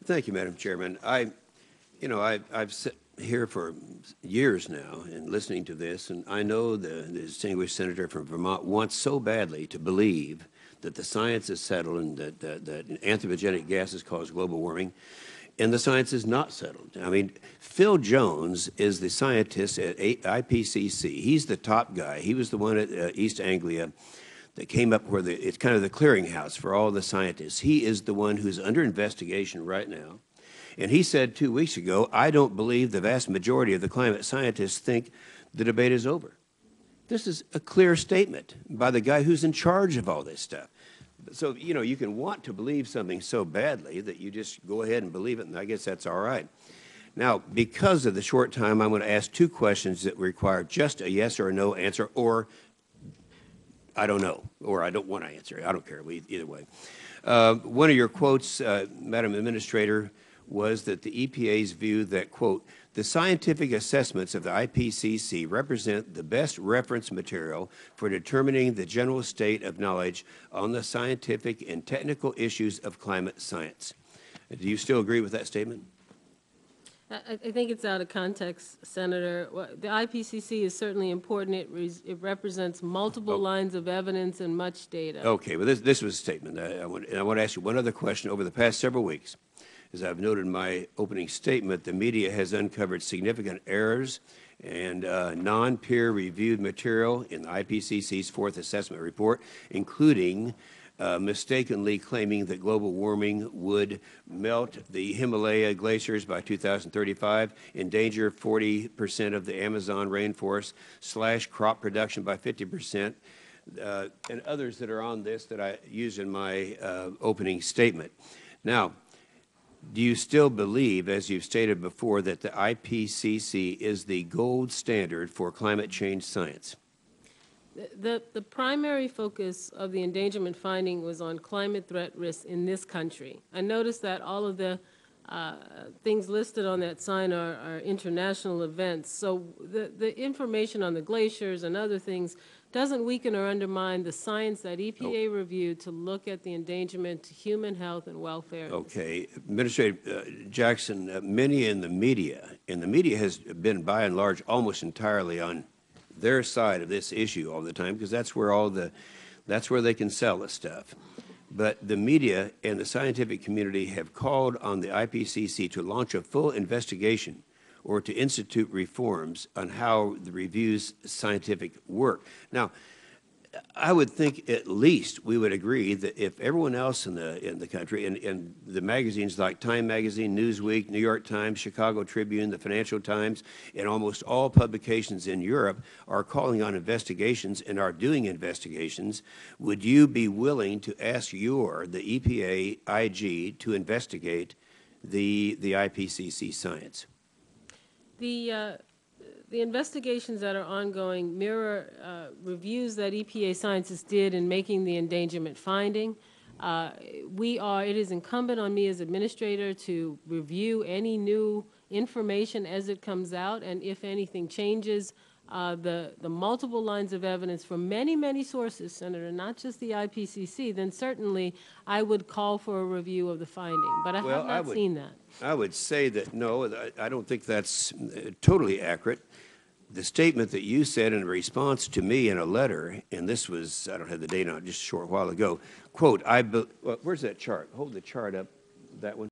Thank you, Madam Chairman. I've sat here for years now and listening to this, and I know the distinguished senator from Vermont wants so badly to believe that the science is settled and that anthropogenic gases cause global warming, and the science is not settled. I mean, Phil Jones is the scientist at IPCC. He's the top guy. He was the one at East Anglia that came up where it's kind of the clearinghouse for all the scientists. He is the one who's under investigation right now. And he said 2 weeks ago, I don't believe the vast majority of the climate scientists think the debate is over. This is a clear statement by the guy who's in charge of all this stuff. So, you can want to believe something so badly that you just go ahead and believe it, and I guess that's all right. Now, because of the short time, I'm going to ask two questions that require just a yes or a no answer, or I don't know, or I don't want to answer. I don't care, either way. One of your quotes, Madam Administrator, was that the EPA's view that, quote, the scientific assessments of the IPCC represent the best reference material for determining the general state of knowledge on the scientific and technical issues of climate science. Do you still agree with that statement? I think it's out of context, Senator. The IPCC is certainly important. It represents multiple lines of evidence and much data. Okay, well, this was a statement. I want to ask you one other question. Over the past several weeks, as I've noted in my opening statement, the media has uncovered significant errors and non-peer-reviewed material in the IPCC's fourth assessment report, including mistakenly claiming that global warming would melt the Himalaya glaciers by 2035, endanger 40% of the Amazon rainforest, slash crop production by 50%, and others that are on this that I used in my opening statement. Now, do you still believe, as you've stated before, that the IPCC is the gold standard for climate change science? The primary focus of the endangerment finding was on climate threat risks in this country. I noticed that all of the things listed on that sign are international events. So the information on the glaciers and other things doesn't weaken or undermine the science that EPA reviewed to look at the endangerment to human health and welfare. Okay. Administrator Jackson, many in the media has been by and large almost entirely on their side of this issue all the time because that's where they can sell the stuff. But the media and the scientific community have called on the IPCC to launch a full investigation or to institute reforms on how the review's scientific work. Now, I would think at least we would agree that if everyone else in the country and the magazines like Time Magazine, Newsweek, New York Times, Chicago Tribune, the Financial Times, and almost all publications in Europe are calling on investigations and are doing investigations, would you be willing to ask the EPA IG to investigate the IPCC science? The investigations that are ongoing mirror reviews that EPA scientists did in making the endangerment finding. It is incumbent on me as administrator to review any new information as it comes out, and if anything changes, the multiple lines of evidence from many, many sources, Senator, not just the IPCC, then certainly I would call for a review of the finding. But I have not seen that. I would say that no, I don't think that's totally accurate. The statement that you said in response to me in a letter, and this was, I don't have the date on it, just a short while ago, quote, where's that chart? Hold the chart up, that one.